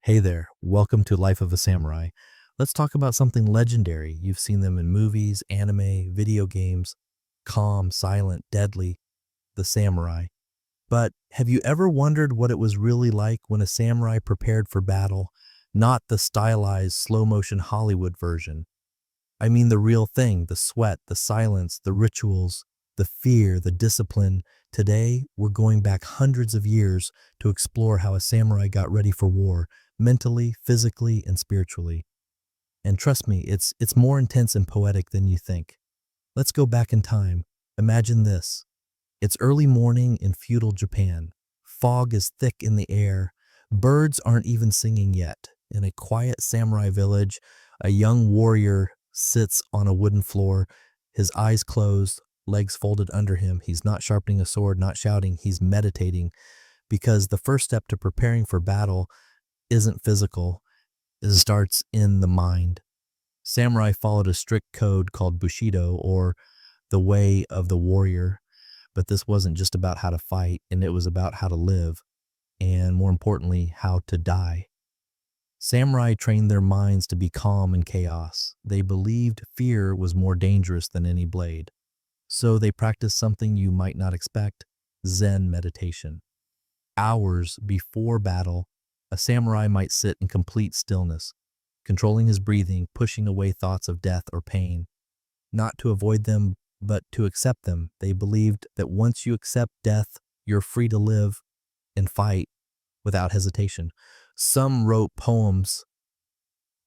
Hey there, welcome to Life of a Samurai. Let's talk about something legendary. You've seen them in movies, anime, video games. Calm, silent, deadly, the samurai. But have you ever wondered what it was really like when a samurai prepared for battle? Not the stylized, slow motion Hollywood version. I mean the real thing, the sweat, the silence, the rituals, the fear, the discipline. Today, we're going back hundreds of years to explore how a samurai got ready for war, mentally, physically, and spiritually. And trust me, it's more intense and poetic than you think. Let's go back in time. Imagine this. It's early morning in feudal Japan. Fog is thick in the air. Birds aren't even singing yet. In a quiet samurai village, a young warrior sits on a wooden floor, his eyes closed, legs folded under him. He's not sharpening a sword, not shouting, he's meditating because the first step to preparing for battle isn't physical, it starts in the mind. Samurai followed a strict code called Bushido, or the way of the warrior, but this wasn't just about how to fight, and it was about how to live, and more importantly, how to die. Samurai trained their minds to be calm in chaos. They believed fear was more dangerous than any blade. So they practiced something you might not expect: Zen meditation. Hours before battle, a samurai might sit in complete stillness, controlling his breathing, pushing away thoughts of death or pain. Not to avoid them, but to accept them. They believed that once you accept death, you're free to live and fight without hesitation. Some wrote poems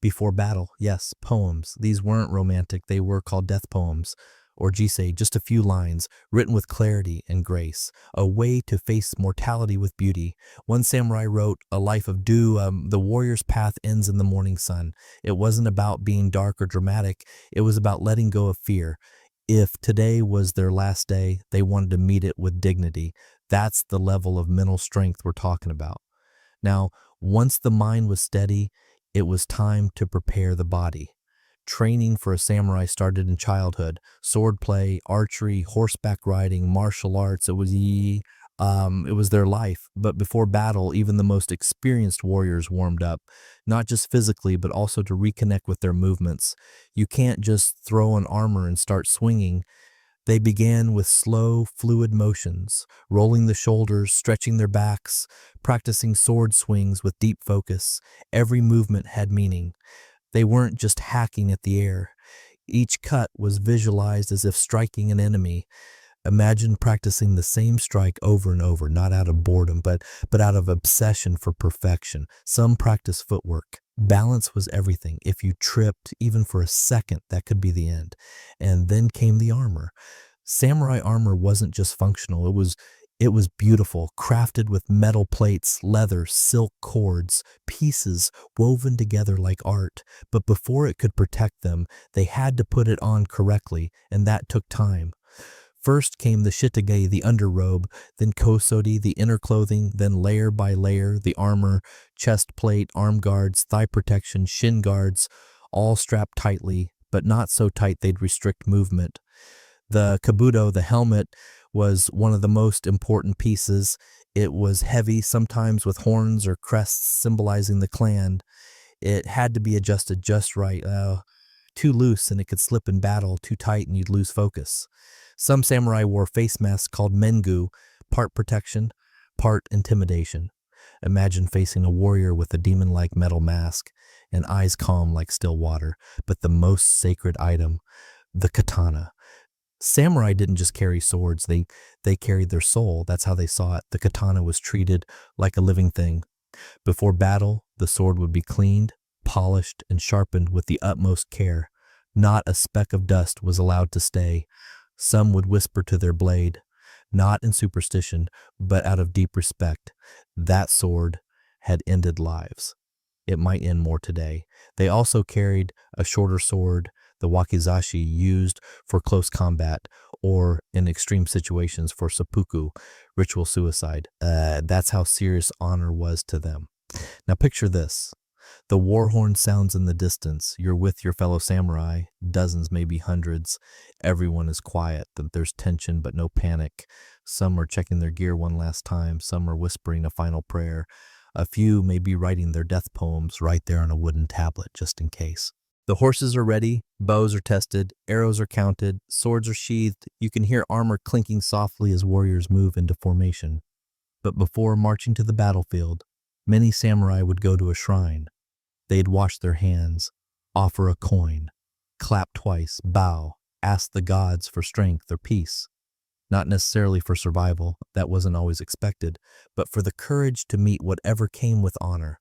before battle. Yes, poems. These weren't romantic, they were called death poems, or jisei, just a few lines, written with clarity and grace, a way to face mortality with beauty. One samurai wrote, "A life of dew, the warrior's path ends in the morning sun." It wasn't about being dark or dramatic, it was about letting go of fear. If today was their last day, they wanted to meet it with dignity. That's the level of mental strength we're talking about. Now, once the mind was steady, it was time to prepare the body. Training for a samurai started in childhood. Swordplay, archery, horseback riding, martial arts, it was their life. But before battle, even the most experienced warriors warmed up, not just physically, but also to reconnect with their movements. You can't just throw on armor and start swinging. They began with slow, fluid motions, rolling the shoulders, stretching their backs, practicing sword swings with deep focus. Every movement had meaning. They weren't just hacking at the air. Each cut was visualized as if striking an enemy. Imagine practicing the same strike over and over, not out of boredom, but out of obsession for perfection. Some practice footwork. Balance was everything. If you tripped, even for a second, that could be the end. And then came the armor. Samurai armor wasn't just functional, it was beautiful, crafted with metal plates, leather, silk cords, pieces woven together like art. But before it could protect them, they had to put it on correctly, and that took time. First came the shitage, the underrobe, then kosori, the inner clothing, then layer by layer, the armor, chest plate, arm guards, thigh protection, shin guards, all strapped tightly, but not so tight they'd restrict movement. The kabuto, the helmet, was one of the most important pieces. It was heavy, sometimes with horns or crests symbolizing the clan. It had to be adjusted just right. Too loose and it could slip in battle, too tight and you'd lose focus. Some samurai wore face masks called mengu, part protection, part intimidation. Imagine facing a warrior with a demon-like metal mask and eyes calm like still water. But the most sacred item, the katana. Samurai didn't just carry swords, they carried their soul. That's how they saw it. The katana was treated like a living thing. Before battle, the sword would be cleaned, polished, and sharpened with the utmost care. Not a speck of dust was allowed to stay. Some would whisper to their blade, not in superstition, but out of deep respect. That sword had ended lives. It might end more today. They also carried a shorter sword, the wakizashi, used for close combat or in extreme situations for seppuku, ritual suicide. That's how serious honor was to them. Now picture this. The war horn sounds in the distance. You're with your fellow samurai, dozens, maybe hundreds. Everyone is quiet. There's tension, but no panic. Some are checking their gear one last time. Some are whispering a final prayer. A few may be writing their death poems right there on a wooden tablet, just in case. The horses are ready, bows are tested, arrows are counted, swords are sheathed. You can hear armor clinking softly as warriors move into formation. But before marching to the battlefield, many samurai would go to a shrine. They'd wash their hands, offer a coin, clap twice, bow, ask the gods for strength or peace. Not necessarily for survival, that wasn't always expected, but for the courage to meet whatever came with honor.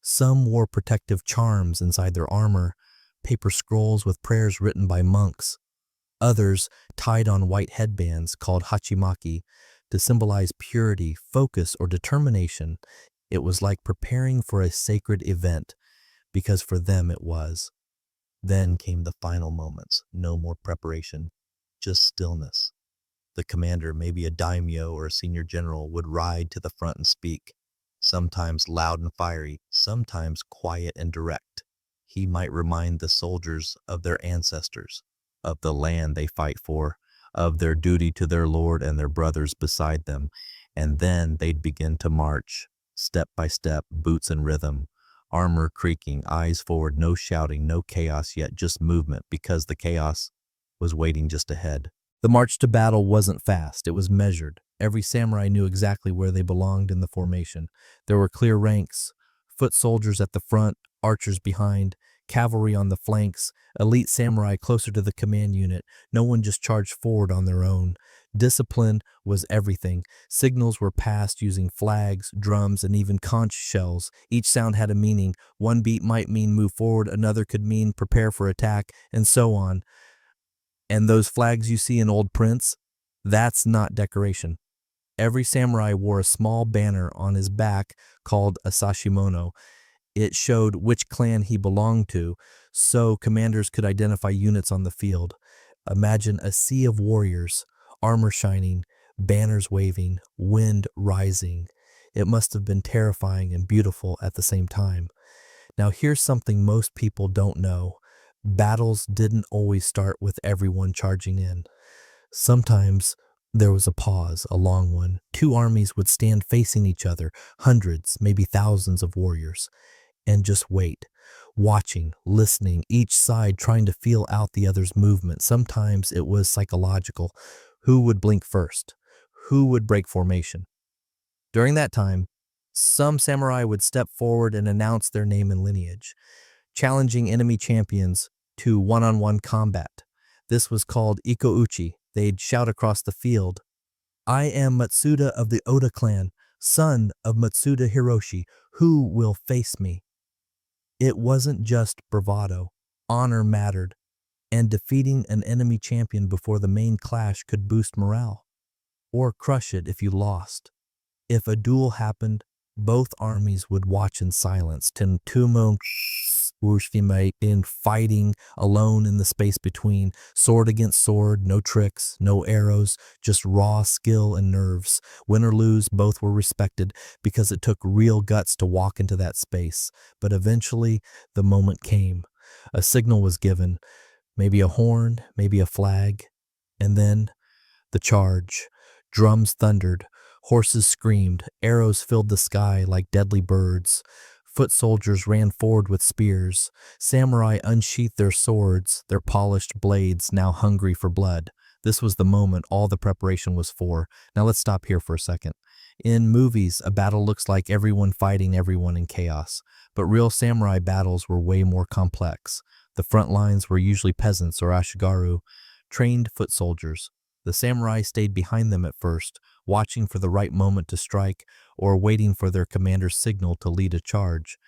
Some wore protective charms inside their armor, paper scrolls with prayers written by monks. Others tied on white headbands called hachimaki to symbolize purity, focus, or determination. It was like preparing for a sacred event, because for them it was. Then came the final moments. No more preparation, just stillness. The commander, maybe a daimyo or a senior general, would ride to the front and speak, sometimes loud and fiery, sometimes quiet and direct. He might remind the soldiers of their ancestors, of the land they fight for, of their duty to their lord and their brothers beside them, and then they'd begin to march, step by step, boots in rhythm, armor creaking, eyes forward, no shouting, no chaos yet, just movement, because the chaos was waiting just ahead. The march to battle wasn't fast, it was measured. Every samurai knew exactly where they belonged in the formation. There were clear ranks, foot soldiers at the front, archers behind, cavalry on the flanks, elite samurai closer to the command unit. No one just charged forward on their own. Discipline was everything. Signals were passed using flags, drums, and even conch shells. Each sound had a meaning. One beat might mean move forward, another could mean prepare for attack, and so on. And those flags you see in old prints, that's not decoration. Every samurai wore a small banner on his back called a sashimono. It showed which clan he belonged to, so commanders could identify units on the field. Imagine a sea of warriors, armor shining, banners waving, wind rising. It must have been terrifying and beautiful at the same time. Now here's something most people don't know. Battles didn't always start with everyone charging in. Sometimes there was a pause, a long one. Two armies would stand facing each other, hundreds, maybe thousands of warriors, and just wait, watching, listening, each side trying to feel out the other's movement. Sometimes it was psychological. Who would blink first? Who would break formation? During that time, some samurai would step forward and announce their name and lineage, challenging enemy champions to one-on-one combat. This was called ikouchi. They'd shout across the field, "I am Matsuda of the Oda clan, son of Matsuda Hiroshi. Who will face me?" It wasn't just bravado. Honor mattered, and defeating an enemy champion before the main clash could boost morale, or crush it if you lost. If a duel happened, both armies would watch in silence, tentumo in fighting alone in the space between, sword against sword, no tricks, no arrows, just raw skill and nerves. Win or lose, both were respected because it took real guts to walk into that space. But eventually, the moment came. A signal was given, maybe a horn, maybe a flag, and then the charge. Drums thundered, horses screamed, arrows filled the sky like deadly birds. Foot soldiers ran forward with spears. Samurai unsheathed their swords, their polished blades now hungry for blood. This was the moment all the preparation was for. Now let's stop here for a second. In movies, a battle looks like everyone fighting everyone in chaos, but real samurai battles were way more complex. The front lines were usually peasants or ashigaru, trained foot soldiers. The samurai stayed behind them at first, watching for the right moment to strike or waiting for their commander's signal to lead a charge.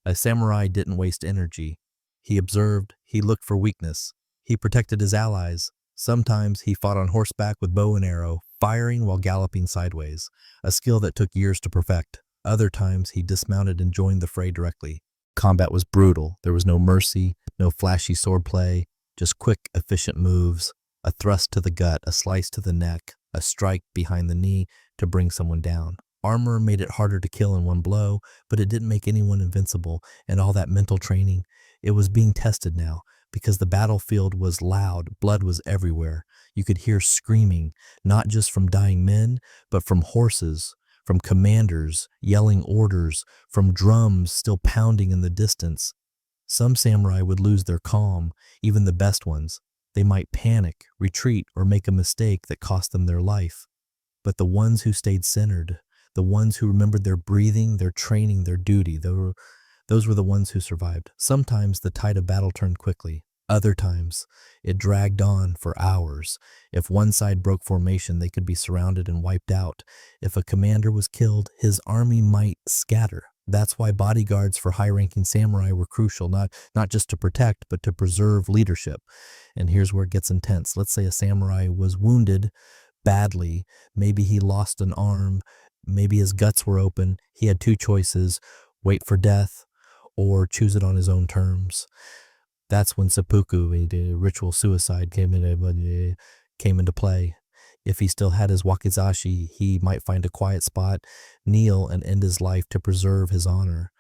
A samurai didn't waste energy. He observed, he looked for weakness. He protected his allies. Sometimes he fought on horseback with bow and arrow, firing while galloping sideways, a skill that took years to perfect. Other times he dismounted and joined the fray directly. Combat was brutal. There was no mercy, no flashy swordplay, just quick, efficient moves. A thrust to the gut, a slice to the neck, a strike behind the knee to bring someone down. Armor made it harder to kill in one blow, but it didn't make anyone invincible, and all that mental training, it was being tested now, because the battlefield was loud, blood was everywhere. You could hear screaming, not just from dying men, but from horses, from commanders yelling orders, from drums still pounding in the distance. Some samurai would lose their calm, even the best ones. They might panic, retreat, or make a mistake that cost them their life. But the ones who stayed centered, the ones who remembered their breathing, their training, their duty, those were the ones who survived. Sometimes the tide of battle turned quickly. Other times, it dragged on for hours. If one side broke formation, they could be surrounded and wiped out. If a commander was killed, his army might scatter. That's why bodyguards for high-ranking samurai were crucial, not just to protect, but to preserve leadership. And here's where it gets intense. Let's say a samurai was wounded badly. Maybe he lost an arm. Maybe his guts were open. He had two choices: wait for death or choose it on his own terms. That's when seppuku, the ritual suicide, came into play. If he still had his wakizashi, he might find a quiet spot, kneel, and end his life to preserve his honor.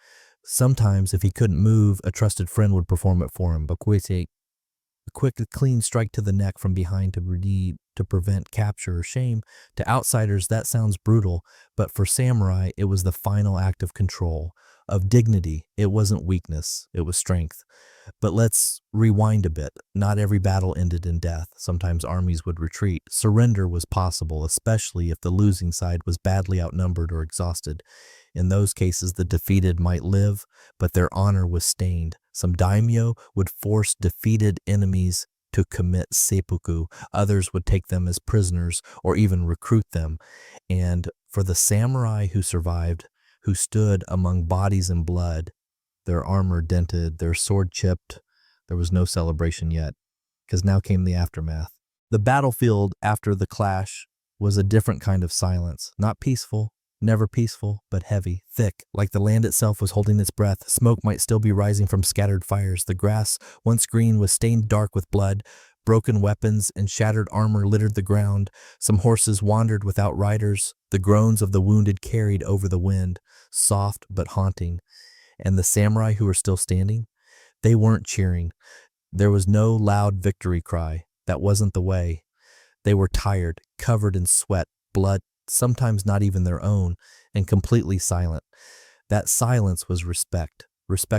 Sometimes, if he couldn't move, a trusted friend would perform it for him. A quick, clean strike to the neck from behind to prevent capture or shame. To outsiders, that sounds brutal, but for samurai, it was the final act of control, of dignity. It wasn't weakness, it was strength. But let's rewind a bit. Not every battle ended in death. Sometimes armies would retreat. Surrender was possible, especially if the losing side was badly outnumbered or exhausted. In those cases, the defeated might live, but their honor was stained. Some daimyo would force defeated enemies to commit seppuku. Others would take them as prisoners or even recruit them. And for the samurai who survived, who stood among bodies and blood, their armor dented, their sword chipped, there was no celebration yet, because now came the aftermath. The battlefield after the clash was a different kind of silence, not peaceful, never peaceful, but heavy, thick, like the land itself was holding its breath. Smoke might still be rising from scattered fires. The grass, once green, was stained dark with blood. Broken weapons and shattered armor littered the ground. Some horses wandered without riders. The groans of the wounded carried over the wind, soft but haunting. And the samurai who were still standing, they weren't cheering. There was no loud victory cry. That wasn't the way. They were tired, covered in sweat, blood, sometimes not even their own, and completely silent. That silence was respect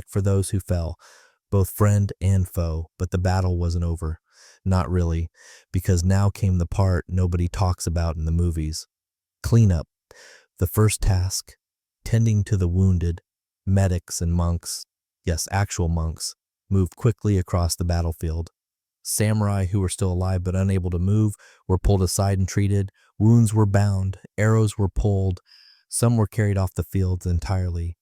for those who fell, both friend and foe. But the battle wasn't over. Not really, because now came the part nobody talks about in the movies. Cleanup. The first task, tending to the wounded. Medics and monks, yes, actual monks, moved quickly across the battlefield. Samurai who were still alive but unable to move were pulled aside and treated. Wounds were bound, arrows were pulled. Some were carried off the fields entirely.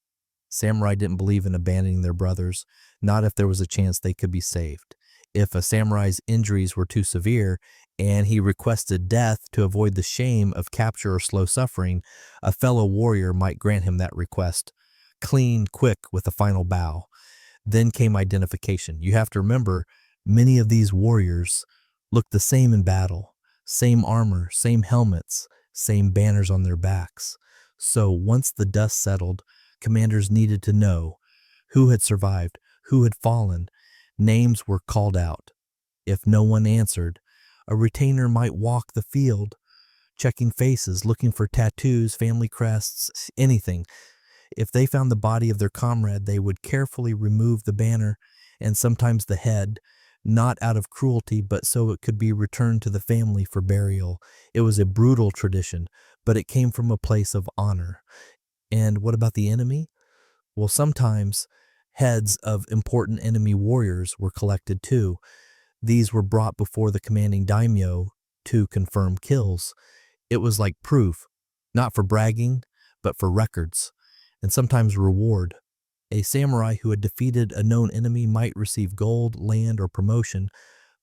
Samurai didn't believe in abandoning their brothers, not if there was a chance they could be saved. If a samurai's injuries were too severe and he requested death to avoid the shame of capture or slow suffering, a fellow warrior might grant him that request. Clean, quick, with a final bow. Then came identification. You have to remember, many of these warriors looked the same in battle. Same armor, same helmets, same banners on their backs. So once the dust settled, commanders needed to know who had survived, who had fallen. Names were called out. If no one answered, a retainer might walk the field, checking faces, looking for tattoos, family crests, anything. If they found the body of their comrade, they would carefully remove the banner and sometimes the head, not out of cruelty, but so it could be returned to the family for burial. It was a brutal tradition, but it came from a place of honor. And what about the enemy? Well, sometimes heads of important enemy warriors were collected too. These were brought before the commanding daimyo to confirm kills. It was like proof, not for bragging, but for records, and sometimes reward. A samurai who had defeated a known enemy might receive gold, land, or promotion,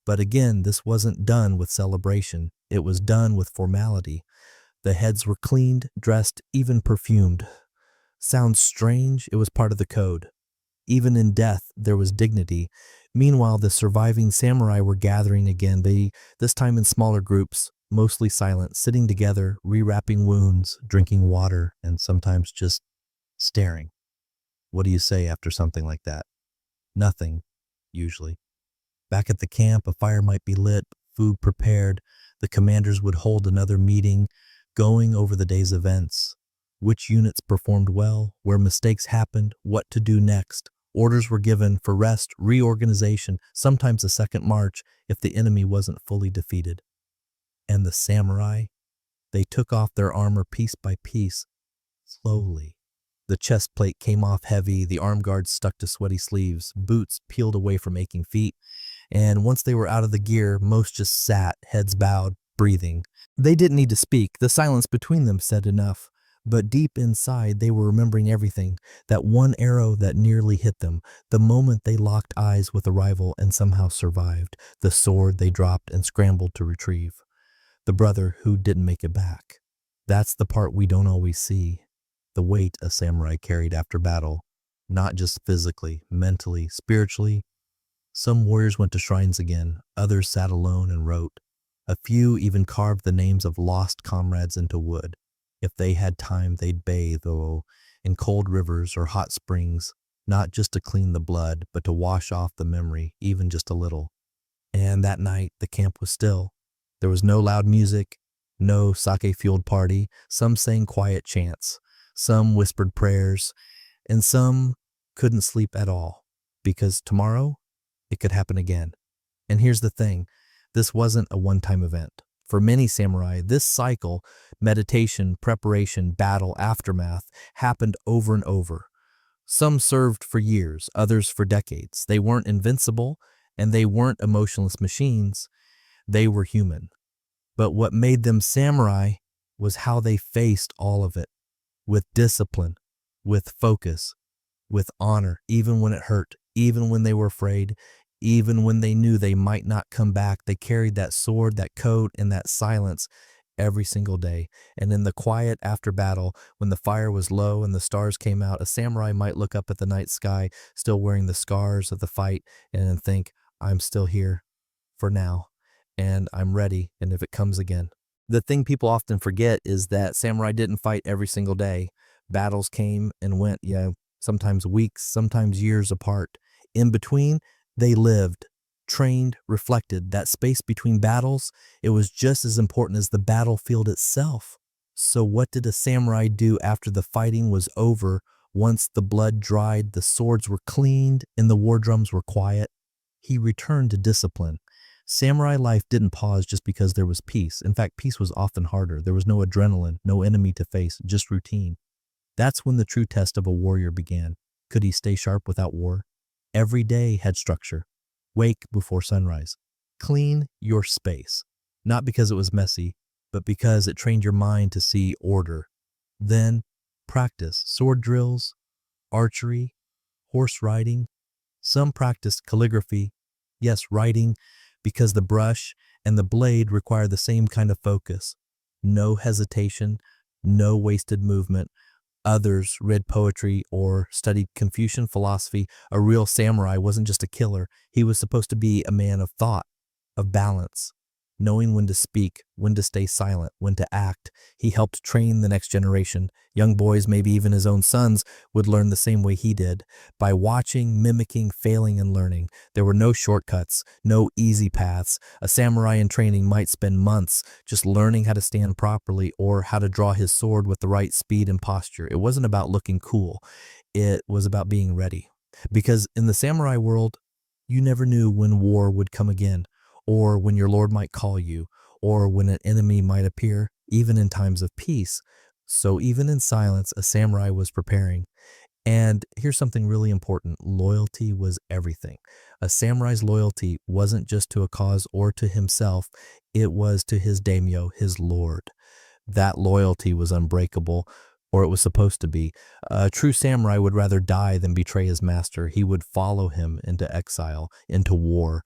but again, this wasn't done with celebration. It was done with formality. The heads were cleaned, dressed, even perfumed. Sounds strange? It was part of the code. Even in death, there was dignity. Meanwhile, the surviving samurai were gathering again, this time in smaller groups, mostly silent, sitting together, rewrapping wounds, drinking water, and sometimes just staring. What do you say after something like that? Nothing, usually. Back at the camp, a fire might be lit, food prepared. The commanders would hold another meeting, going over the day's events. which units performed well, where mistakes happened, what to do next. Orders were given for rest, reorganization, sometimes a second march if the enemy wasn't fully defeated. And the samurai, they took off their armor piece by piece, slowly. The chest plate came off heavy, the arm guards stuck to sweaty sleeves, boots peeled away from aching feet, and once they were out of the gear, most just sat, heads bowed, breathing. They didn't need to speak, the silence between them said enough. But deep inside, they were remembering everything, that one arrow that nearly hit them, the moment they locked eyes with a rival and somehow survived, the sword they dropped and scrambled to retrieve, the brother who didn't make it back. That's the part we don't always see, the weight a samurai carried after battle, not just physically, mentally, spiritually. Some warriors went to shrines again, others sat alone and wrote. A few even carved the names of lost comrades into wood. If they had time, they'd bathe, though, in cold rivers or hot springs, not just to clean the blood, but to wash off the memory, even just a little. And that night, the camp was still. There was no loud music, no sake-fueled party. Some sang quiet chants, some whispered prayers, and some couldn't sleep at all, because tomorrow, it could happen again. And here's the thing, this wasn't a one-time event. For many samurai, this cycle, meditation, preparation, battle, aftermath, happened over and over. Some served for years, others for decades. They weren't invincible, and they weren't emotionless machines. They were human. But what made them samurai was how they faced all of it, with discipline, with focus, with honor, even when it hurt, even when they were afraid, even when they knew they might not come back. They carried that sword, that coat, and that silence every single day. And in the quiet after battle, when the fire was low and the stars came out, a samurai might look up at the night sky, still wearing the scars of the fight, and think, I'm still here for now, and I'm ready, and if it comes again. The thing people often forget is that samurai didn't fight every single day. Battles came and went, sometimes weeks, sometimes years apart. In between, they lived, trained, reflected. That space between battles, it was just as important as the battlefield itself. So what did a samurai do after the fighting was over, once the blood dried, the swords were cleaned, and the war drums were quiet? He returned to discipline. Samurai life didn't pause just because there was peace. In fact, peace was often harder. There was no adrenaline, no enemy to face, just routine. That's when the true test of a warrior began. Could he stay sharp without war? Every day had structure. Wake before sunrise. Clean your space. Not because it was messy, but because it trained your mind to see order. Then practice sword drills, archery, horse riding. Some practiced calligraphy. Yes, writing, because the brush and the blade require the same kind of focus. No hesitation, no wasted movement. Others read poetry or studied Confucian philosophy. A real samurai wasn't just a killer. He was supposed to be a man of thought, of balance, knowing when to speak, when to stay silent, when to act. He helped train the next generation. Young boys, maybe even his own sons, would learn the same way he did, by watching, mimicking, failing, and learning. There were no shortcuts, no easy paths. A samurai in training might spend months just learning how to stand properly or how to draw his sword with the right speed and posture. It wasn't about looking cool. It was about being ready. Because in the samurai world, you never knew when war would come again, or when your lord might call you, or when an enemy might appear, even in times of peace. So even in silence, a samurai was preparing. And here's something really important. Loyalty was everything. A samurai's loyalty wasn't just to a cause or to himself. It was to his daimyo, his lord. That loyalty was unbreakable, or it was supposed to be. A true samurai would rather die than betray his master. He would follow him into exile, into war,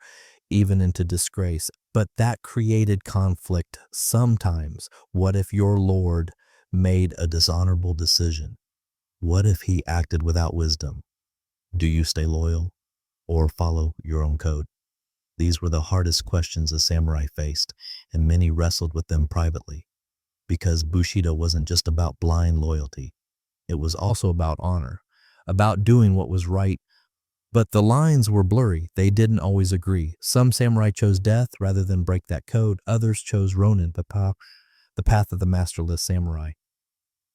even into disgrace. But that created conflict sometimes. What if your lord made a dishonorable decision? What if he acted without wisdom? Do you stay loyal or follow your own code? These were the hardest questions a samurai faced, and many wrestled with them privately. Because Bushido wasn't just about blind loyalty. It was also about honor, about doing what was right. But the lines were blurry. They didn't always agree. Some samurai chose death rather than break that code. Others chose Ronin, the path of the masterless samurai.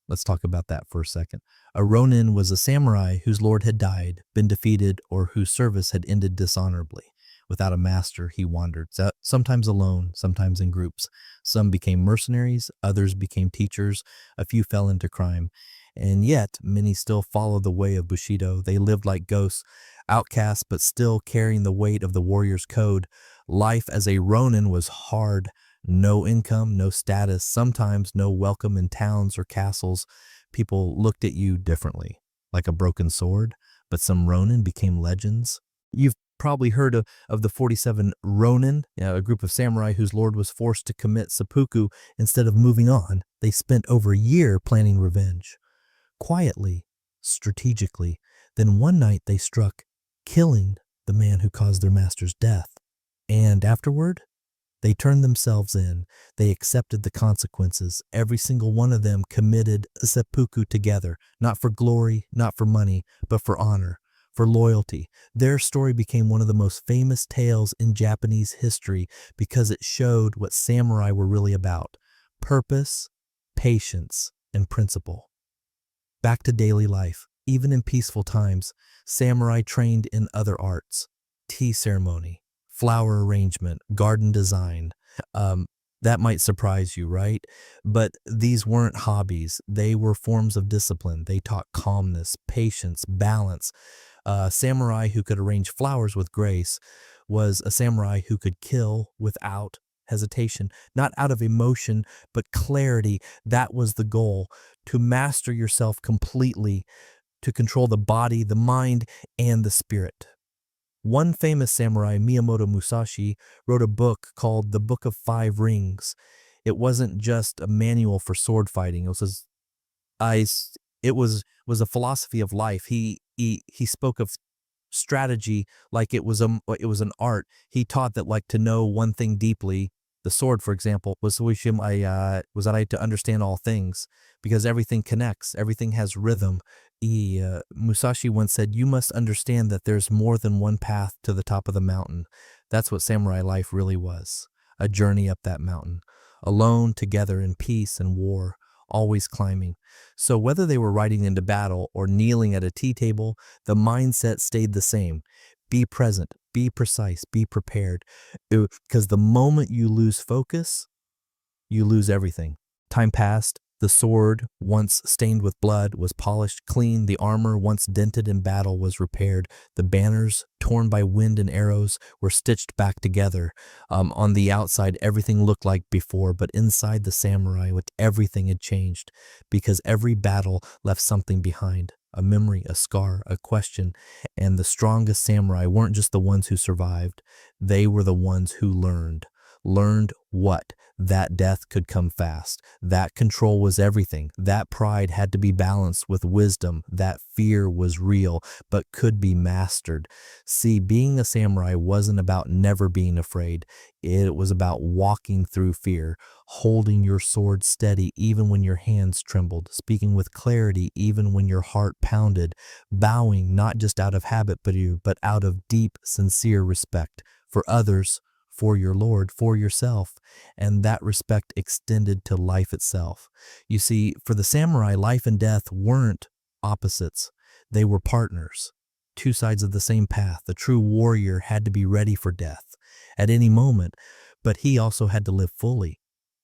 Let's talk about that for a second. A Ronin was a samurai whose lord had died, been defeated, or whose service had ended dishonorably. Without a master, he wandered, sometimes alone, sometimes in groups. Some became mercenaries, others became teachers, a few fell into crime. And yet, many still follow the way of Bushido. They lived like ghosts, outcasts, but still carrying the weight of the warrior's code. Life as a Ronin was hard. No income, no status, sometimes no welcome in towns or castles. People looked at you differently, like a broken sword, but some Ronin became legends. You've probably heard of the 47 Ronin, a group of samurai whose lord was forced to commit seppuku instead of moving on. They spent over a year planning revenge. Quietly, strategically, then one night they struck, killing the man who caused their master's death. And afterward, they turned themselves in. They accepted the consequences. Every single one of them committed seppuku together, not for glory, not for money, but for honor, for loyalty. Their story became one of the most famous tales in Japanese history because it showed what samurai were really about: purpose, patience, and principle. Back to daily life. Even in peaceful times, samurai trained in other arts: tea ceremony, flower arrangement, garden design. That might surprise you, right? But these weren't hobbies. They were forms of discipline. They taught calmness, patience, balance. A samurai who could arrange flowers with grace was a samurai who could kill without hesitation, not out of emotion, but clarity. That was the goal: to master yourself completely, to control the body, the mind, and the spirit. One famous samurai, Miyamoto Musashi, wrote a book called The Book of Five Rings. It wasn't just a manual for sword fighting. It was a philosophy of life. He spoke of strategy like it was an art. He taught that, like, to know one thing deeply, the sword, for example, was to understand all things, because everything connects, everything has rhythm. Musashi once said, "You must understand that there's more than one path to the top of the mountain." That's what samurai life really was: a journey up that mountain, alone, together, in peace and war, always climbing. So whether they were riding into battle or kneeling at a tea table, the mindset stayed the same: be present, be precise, be prepared. Because the moment you lose focus, you lose everything. Time passed. The sword, once stained with blood, was polished clean. The armor, once dented in battle, was repaired. The banners, torn by wind and arrows, were stitched back together. On the outside, everything looked like before, but inside the samurai, everything had changed, because every battle left something behind: a memory, a scar, a question. And the strongest samurai weren't just the ones who survived. They were the ones who learned. Learned what? That death could come fast. That control was everything. That pride had to be balanced with wisdom. That fear was real, but could be mastered. See, being a samurai wasn't about never being afraid. It was about walking through fear, holding your sword steady even when your hands trembled, speaking with clarity even when your heart pounded, bowing not just out of habit but out of deep, sincere respect for others, for your Lord, for yourself, and that respect extended to life itself. You see, for the samurai, life and death weren't opposites. They were partners, two sides of the same path. The true warrior had to be ready for death at any moment, but he also had to live fully,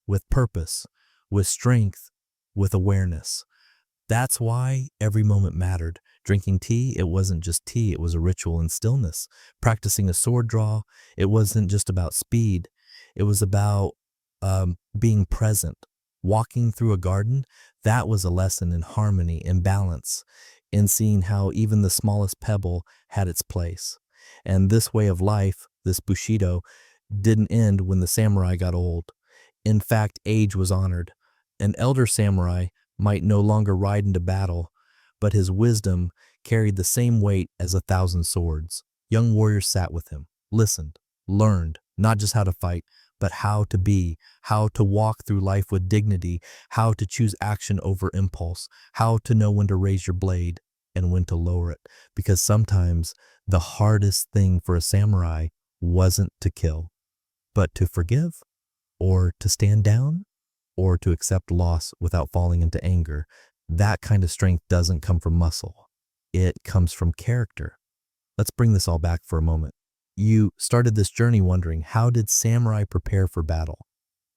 with purpose, with strength, with awareness. That's why every moment mattered. Drinking tea, it wasn't just tea, it was a ritual in stillness. Practicing a sword draw, it wasn't just about speed, it was about being present. Walking through a garden, that was a lesson in harmony and balance, in seeing how even the smallest pebble had its place. And this way of life, this Bushido, didn't end when the samurai got old. In fact, age was honored. An elder samurai might no longer ride into battle, but his wisdom carried the same weight as 1,000 swords. Young warriors sat with him, listened, learned not just how to fight, but how to be, how to walk through life with dignity, how to choose action over impulse, how to know when to raise your blade and when to lower it. Because sometimes the hardest thing for a samurai wasn't to kill, but to forgive, or to stand down, or to accept loss without falling into anger. That kind of strength doesn't come from muscle. It comes from character. Let's bring this all back for a moment. You started this journey wondering, how did samurai prepare for battle?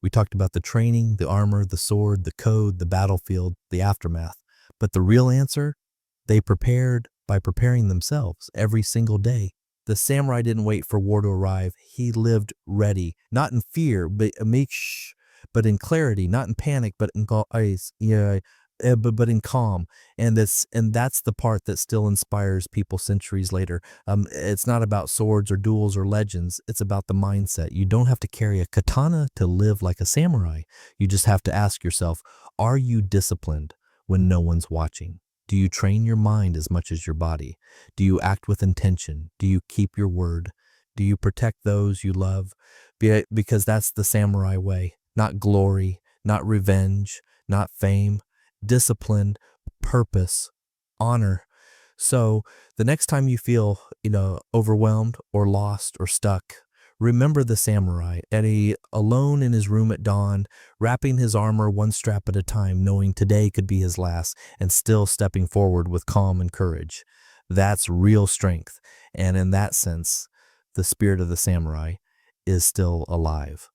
We talked about the training, the armor, the sword, the code, the battlefield, the aftermath. But the real answer? They prepared by preparing themselves every single day. The samurai didn't wait for war to arrive. He lived ready, not in fear, but in clarity, not in panic, but in but in calm. And that's the part that still inspires people centuries later. It's not about swords or duels or legends. It's about the mindset. You don't have to carry a katana to live like a samurai. You just have to ask yourself, are you disciplined when no one's watching? Do you train your mind as much as your body? Do you act with intention? Do you keep your word? Do you protect those you love? Because that's the samurai way. Not glory, not revenge, not fame. Discipline, purpose, honor. So the next time you feel, overwhelmed or lost or stuck, remember the samurai, Eddie, alone in his room at dawn, wrapping his armor one strap at a time, knowing today could be his last, and still stepping forward with calm and courage. That's real strength. And in that sense, the spirit of the samurai is still alive.